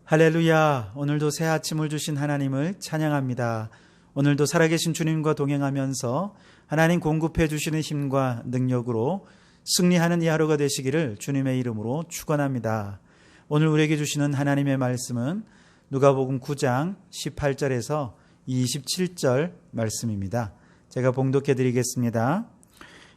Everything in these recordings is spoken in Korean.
할렐루야. 오늘도 새 아침을 주신 하나님을 찬양합니다. 오늘도 살아계신 주님과 동행하면서 하나님 공급해 주시는 힘과 능력으로 승리하는 이 하루가 되시기를 주님의 이름으로 축원합니다. 오늘 우리에게 주시는 하나님의 말씀은 누가복음 9장 18절에서 27절 말씀입니다. 제가 봉독해 드리겠습니다.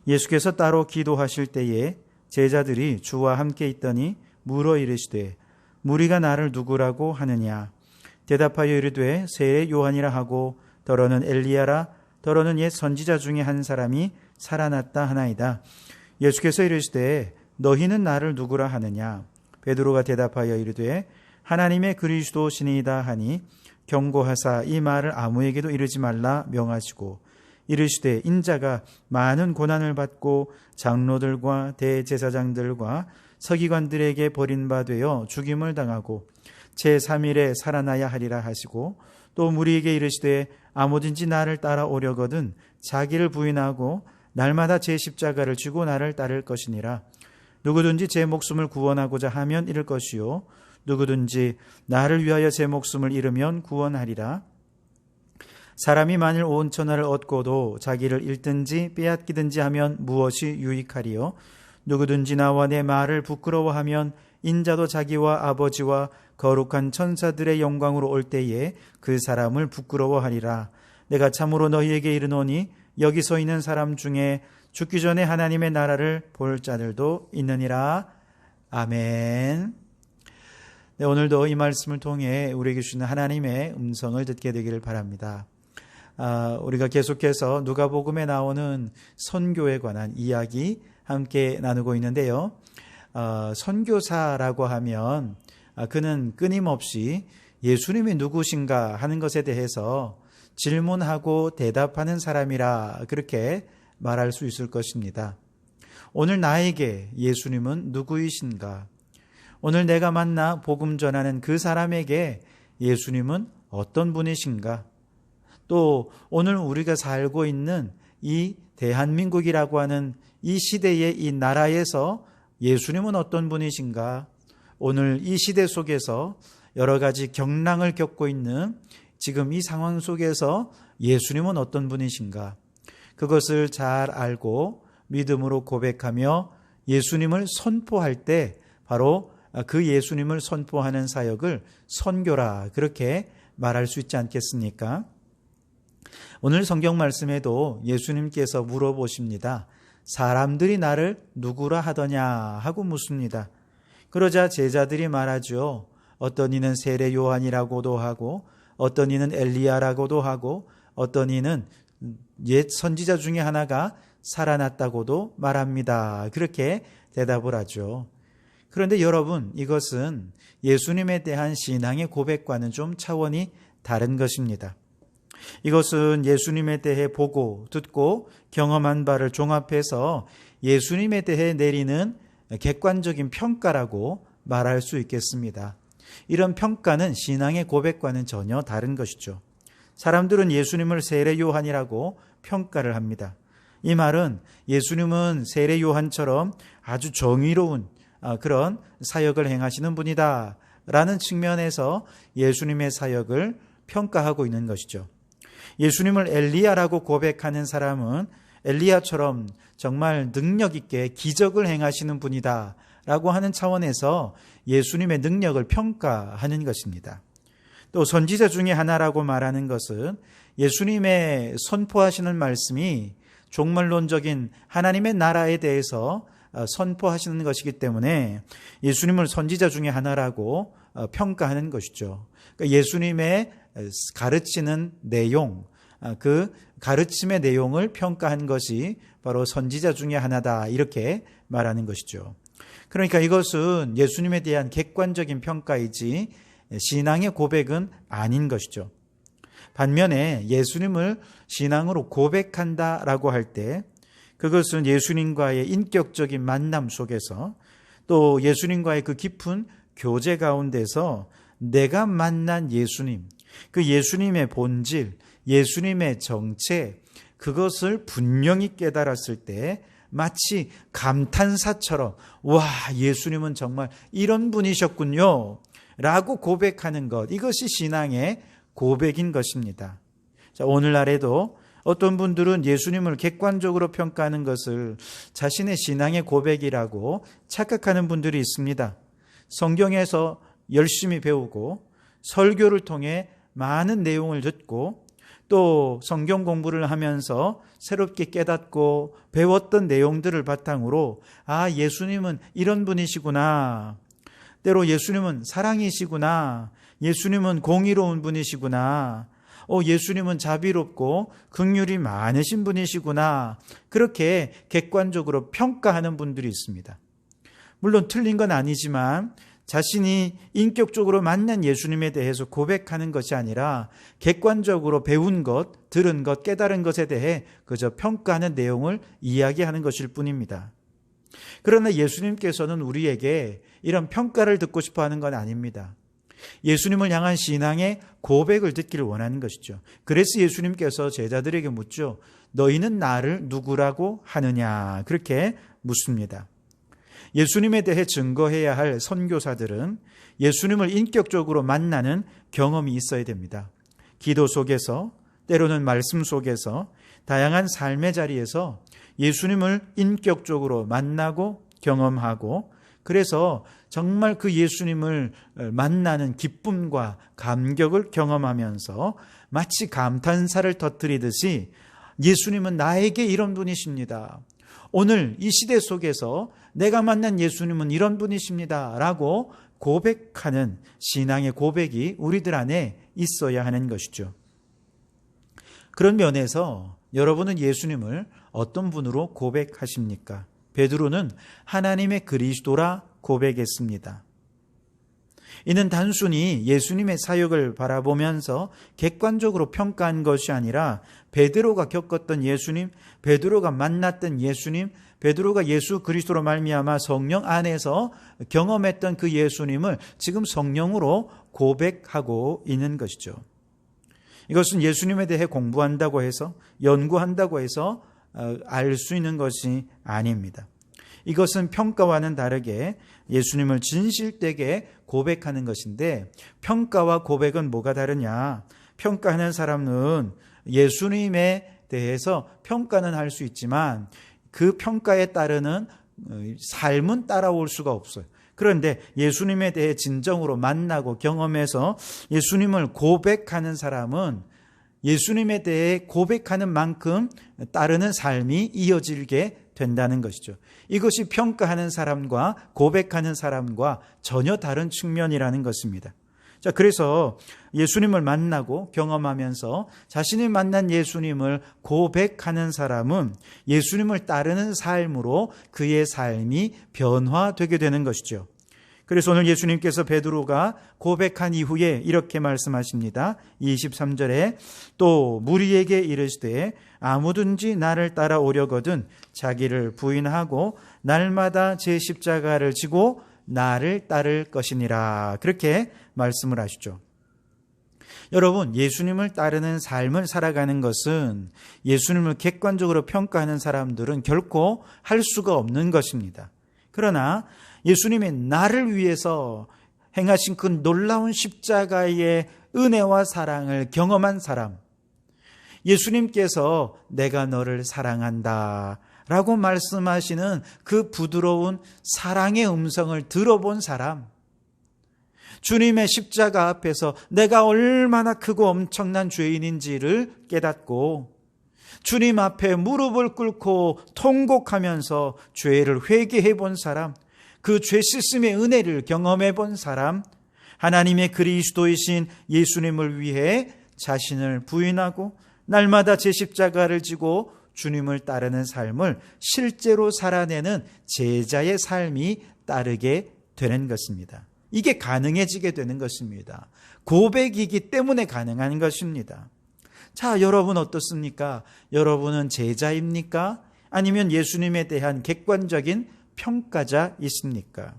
예수께서 따로 기도하실 때에 제자들이 주와 함께 있더니 물어 이르시되 무리가 나를 누구라고 하느냐? 대답하여 이르되 세례 요한이라 하고 더러는 엘리야라 더러는 옛 선지자 중에 한 사람이 살아났다 하나이다. 예수께서 이르시되 너희는 나를 누구라 하느냐? 베드로가 대답하여 이르되 하나님의 그리스도시니이다 하니 경고하사 이 말을 아무에게도 이르지 말라 명하시고 이르시되 인자가 많은 고난을 받고 장로들과 대제사장들과 서기관들에게 버림받아 죽임을 당하고 제3일에 살아나야 하리라 하시고 또 무리에게 이르시되 아무든지 나를 따라오려거든 자기를 부인하고 날마다 제 십자가를 지고 나를 따를 것이니라. 누구든지 제 목숨을 구원하고자 하면 잃을 것이요 누구든지 나를 위하여 제 목숨을 잃으면 구원하리라. 사람이 만일 온 천하를 얻고도 자기를 잃든지 빼앗기든지 하면 무엇이 유익하리요? 누구든지 나와 내 말을 부끄러워하면 인자도 자기와 아버지와 거룩한 천사들의 영광으로 올 때에 그 사람을 부끄러워하리라. 내가 참으로 너희에게 이르노니 여기 서 있는 사람 중에 죽기 전에 하나님의 나라를 볼 자들도 있느니라. 아멘. 네, 오늘도 이 말씀을 통해 우리에게 주시는 하나님의 음성을 듣게 되기를 바랍니다. 우리가 계속해서 누가복음에 나오는 선교에 관한 이야기 함께 나누고 있는데요. 선교사라고 하면 그는 끊임없이 예수님이 누구신가 하는 것에 대해서 질문하고 대답하는 사람이라 그렇게 말할 수 있을 것입니다. 오늘 나에게 예수님은 누구이신가? 오늘 내가 만나 복음 전하는 그 사람에게 예수님은 어떤 분이신가? 또 오늘 우리가 살고 있는 이 대한민국이라고 하는 이 시대의 이 나라에서 예수님은 어떤 분이신가? 오늘 이 시대 속에서 여러 가지 경랑을 겪고 있는 지금 이 상황 속에서 예수님은 어떤 분이신가? 그것을 잘 알고 믿음으로 고백하며 예수님을 선포할 때 바로 그 예수님을 선포하는 사역을 선교라 그렇게 말할 수 있지 않겠습니까? 오늘 성경 말씀에도 예수님께서 물어보십니다. 사람들이 나를 누구라 하더냐 하고 묻습니다. 그러자 제자들이 말하죠. 어떤 이는 세례 요한이라고도 하고 어떤 이는 엘리야라고도 하고 어떤 이는 옛 선지자 중에 하나가 살아났다고도 말합니다. 그렇게 대답을 하죠. 그런데 여러분, 이것은 예수님에 대한 신앙의 고백과는 좀 차원이 다른 것입니다. 이것은 예수님에 대해 보고 듣고 경험한 바를 종합해서 예수님에 대해 내리는 객관적인 평가라고 말할 수 있겠습니다. 이런 평가는 신앙의 고백과는 전혀 다른 것이죠. 사람들은 예수님을 세례 요한이라고 평가를 합니다. 이 말은 예수님은 세례 요한처럼 아주 정의로운 그런 사역을 행하시는 분이다 라는 측면에서 예수님의 사역을 평가하고 있는 것이죠. 예수님을 엘리야라고 고백하는 사람은 엘리야처럼 정말 능력 있게 기적을 행하시는 분이다 라고 하는 차원에서 예수님의 능력을 평가하는 것입니다. 또 선지자 중에 하나라고 말하는 것은 예수님의 선포하시는 말씀이 종말론적인 하나님의 나라에 대해서 선포하시는 것이기 때문에 예수님을 선지자 중에 하나라고 평가하는 것이죠. 그러니까 예수님의 가르치는 내용, 그 가르침의 내용을 평가한 것이 바로 선지자 중에 하나다 이렇게 말하는 것이죠. 그러니까 이것은 예수님에 대한 객관적인 평가이지 신앙의 고백은 아닌 것이죠. 반면에 예수님을 신앙으로 고백한다라고 할 때 그것은 예수님과의 인격적인 만남 속에서 또 예수님과의 그 깊은 교제 가운데서 내가 만난 예수님, 그 예수님의 본질, 예수님의 정체, 그것을 분명히 깨달았을 때 마치 감탄사처럼 와, 예수님은 정말 이런 분이셨군요. 라고 고백하는 것, 이것이 신앙의 고백인 것입니다. 자, 오늘날에도 어떤 분들은 예수님을 객관적으로 평가하는 것을 자신의 신앙의 고백이라고 착각하는 분들이 있습니다. 성경에서 열심히 배우고 설교를 통해 많은 내용을 듣고 또 성경 공부를 하면서 새롭게 깨닫고 배웠던 내용들을 바탕으로 예수님은 이런 분이시구나. 때로 예수님은 사랑이시구나. 예수님은 공의로운 분이시구나. 예수님은 자비롭고 긍휼이 많으신 분이시구나. 그렇게 객관적으로 평가하는 분들이 있습니다. 물론 틀린 건 아니지만 자신이 인격적으로 만난 예수님에 대해서 고백하는 것이 아니라 객관적으로 배운 것, 들은 것, 깨달은 것에 대해 그저 평가하는 내용을 이야기하는 것일 뿐입니다. 그러나 예수님께서는 우리에게 이런 평가를 듣고 싶어 하는 건 아닙니다. 예수님을 향한 신앙의 고백을 듣기를 원하는 것이죠. 그래서 예수님께서 제자들에게 묻죠. 너희는 나를 누구라고 하느냐? 그렇게 묻습니다. 예수님에 대해 증거해야 할 선교사들은 예수님을 인격적으로 만나는 경험이 있어야 됩니다. 기도 속에서, 때로는 말씀 속에서, 다양한 삶의 자리에서 예수님을 인격적으로 만나고 경험하고, 그래서 정말 그 예수님을 만나는 기쁨과 감격을 경험하면서 마치 감탄사를 터뜨리듯이 예수님은 나에게 이런 분이십니다. 오늘 이 시대 속에서 내가 만난 예수님은 이런 분이십니다. 라고 고백하는 신앙의 고백이 우리들 안에 있어야 하는 것이죠. 그런 면에서 여러분은 예수님을 어떤 분으로 고백하십니까? 베드로는 하나님의 그리스도라 고백했습니다. 이는 단순히 예수님의 사역을 바라보면서 객관적으로 평가한 것이 아니라 베드로가 겪었던 예수님, 베드로가 만났던 예수님, 베드로가 예수 그리스도로 말미암아 성령 안에서 경험했던 그 예수님을 지금 성령으로 고백하고 있는 것이죠. 이것은 예수님에 대해 공부한다고 해서, 연구한다고 해서 알 수 있는 것이 아닙니다. 이것은 평가와는 다르게 예수님을 진실되게 고백하는 것인데, 평가와 고백은 뭐가 다르냐? 평가하는 사람은 예수님에 대해서 평가는 할 수 있지만 그 평가에 따르는 삶은 따라올 수가 없어요. 그런데 예수님에 대해 진정으로 만나고 경험해서 예수님을 고백하는 사람은 예수님에 대해 고백하는 만큼 따르는 삶이 이어지게 된다는 것이죠. 이것이 평가하는 사람과 고백하는 사람과 전혀 다른 측면이라는 것입니다. 자, 그래서 예수님을 만나고 경험하면서 자신이 만난 예수님을 고백하는 사람은 예수님을 따르는 삶으로 그의 삶이 변화되게 되는 것이죠. 그래서 오늘 예수님께서 베드로가 고백한 이후에 이렇게 말씀하십니다. 23절에 또 무리에게 이르시되 아무든지 나를 따라오려거든 자기를 부인하고 날마다 제 십자가를 지고 나를 따를 것이니라. 그렇게 말씀을 하시죠. 여러분, 예수님을 따르는 삶을 살아가는 것은 예수님을 객관적으로 평가하는 사람들은 결코 할 수가 없는 것입니다. 그러나 예수님이 나를 위해서 행하신 그 놀라운 십자가의 은혜와 사랑을 경험한 사람, 예수님께서 내가 너를 사랑한다 라고 말씀하시는 그 부드러운 사랑의 음성을 들어본 사람, 주님의 십자가 앞에서 내가 얼마나 크고 엄청난 죄인인지를 깨닫고 주님 앞에 무릎을 꿇고 통곡하면서 죄를 회개해 본 사람, 그 죄 씻음의 은혜를 경험해 본 사람, 하나님의 그리스도이신 예수님을 위해 자신을 부인하고 날마다 제 십자가를 지고 주님을 따르는 삶을 실제로 살아내는 제자의 삶이 따르게 되는 것입니다. 이게 가능해지게 되는 것입니다. 고백이기 때문에 가능한 것입니다. 자, 여러분 어떻습니까? 여러분은 제자입니까? 아니면 예수님에 대한 객관적인 평가자이십니까?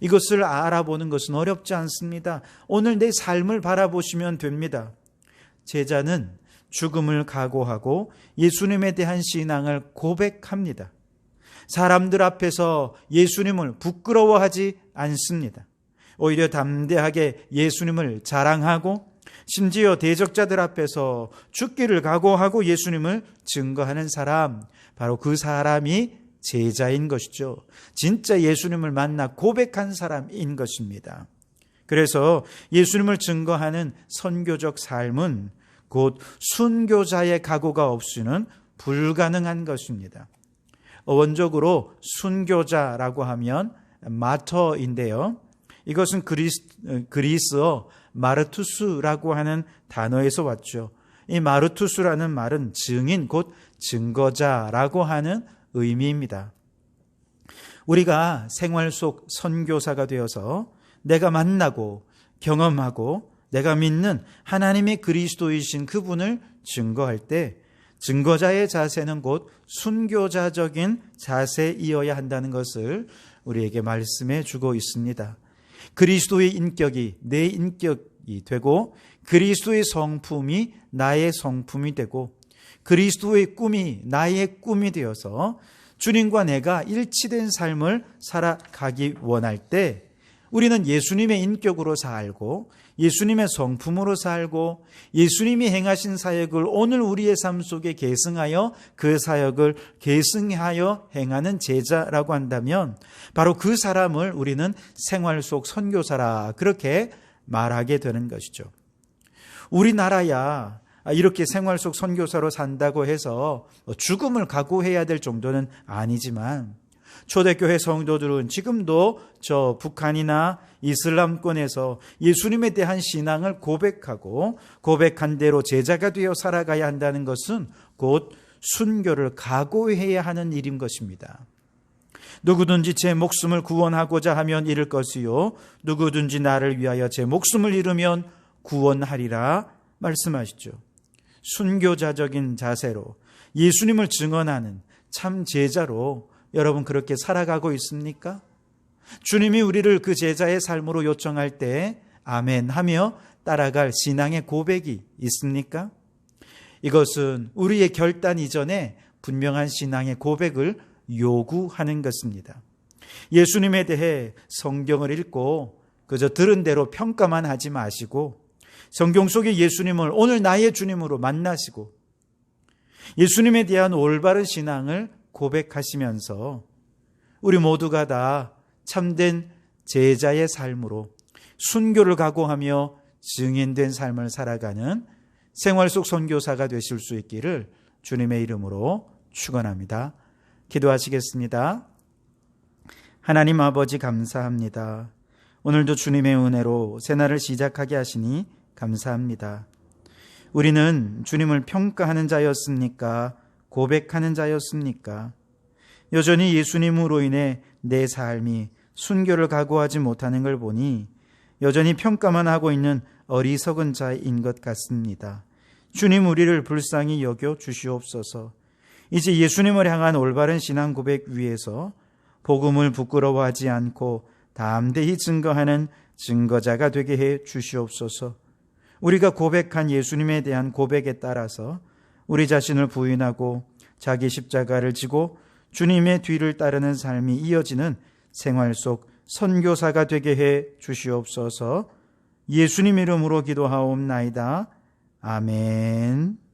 이것을 알아보는 것은 어렵지 않습니다. 오늘 내 삶을 바라보시면 됩니다. 제자는 죽음을 각오하고 예수님에 대한 신앙을 고백합니다. 사람들 앞에서 예수님을 부끄러워하지 않습니다. 오히려 담대하게 예수님을 자랑하고 심지어 대적자들 앞에서 죽기를 각오하고 예수님을 증거하는 사람, 바로 그 사람이 제자인 것이죠. 진짜 예수님을 만나 고백한 사람인 것입니다. 그래서 예수님을 증거하는 선교적 삶은 곧 순교자의 각오가 없이는 불가능한 것입니다. 원적으로 순교자라고 하면 마터인데요. 이것은 그리스어 마르투스라고 하는 단어에서 왔죠. 이 마르투스라는 말은 증인, 곧 증거자라고 하는 의미입니다. 우리가 생활 속 선교사가 되어서 내가 만나고 경험하고 내가 믿는 하나님의 그리스도이신 그분을 증거할 때 증거자의 자세는 곧 순교자적인 자세이어야 한다는 것을 우리에게 말씀해 주고 있습니다. 그리스도의 인격이 내 인격이 되고 그리스도의 성품이 나의 성품이 되고 그리스도의 꿈이 나의 꿈이 되어서 주님과 내가 일치된 삶을 살아가기 원할 때 우리는 예수님의 인격으로 살고 예수님의 성품으로 살고 예수님이 행하신 사역을 오늘 우리의 삶 속에 계승하여 그 사역을 계승하여 행하는 제자라고 한다면 바로 그 사람을 우리는 생활 속 선교사라 그렇게 말하게 되는 것이죠. 우리나라야 이렇게 생활 속 선교사로 산다고 해서 죽음을 각오해야 될 정도는 아니지만 초대교회 성도들은 지금도 저 북한이나 이슬람권에서 예수님에 대한 신앙을 고백하고 고백한 대로 제자가 되어 살아가야 한다는 것은 곧 순교를 각오해야 하는 일인 것입니다. 누구든지 제 목숨을 구원하고자 하면 잃을 것이요 누구든지 나를 위하여 제 목숨을 잃으면 구원하리라 말씀하시죠. 순교자적인 자세로 예수님을 증언하는 참 제자로 여러분 그렇게 살아가고 있습니까? 주님이 우리를 그 제자의 삶으로 요청할 때 아멘 하며 따라갈 신앙의 고백이 있습니까? 이것은 우리의 결단 이전에 분명한 신앙의 고백을 요구하는 것입니다. 예수님에 대해 성경을 읽고 그저 들은 대로 평가만 하지 마시고 성경 속의 예수님을 오늘 나의 주님으로 만나시고 예수님에 대한 올바른 신앙을 고백하시면서 우리 모두가 다 참된 제자의 삶으로 순교를 각오하며 증인된 삶을 살아가는 생활 속 선교사가 되실 수 있기를 주님의 이름으로 축원합니다. 기도하시겠습니다. 하나님 아버지 감사합니다. 오늘도 주님의 은혜로 새날을 시작하게 하시니 감사합니다. 우리는 주님을 평가하는 자였습니까? 고백하는 자였습니까? 여전히 예수님으로 인해 내 삶이 순교를 각오하지 못하는 걸 보니 여전히 평가만 하고 있는 어리석은 자인 것 같습니다. 주님 우리를 불쌍히 여겨 주시옵소서. 이제 예수님을 향한 올바른 신앙 고백 위에서 복음을 부끄러워하지 않고 담대히 증거하는 증거자가 되게 해 주시옵소서. 우리가 고백한 예수님에 대한 고백에 따라서 우리 자신을 부인하고 자기 십자가를 지고 주님의 뒤를 따르는 삶이 이어지는 생활 속 선교사가 되게 해 주시옵소서. 예수님 이름으로 기도하옵나이다. 아멘.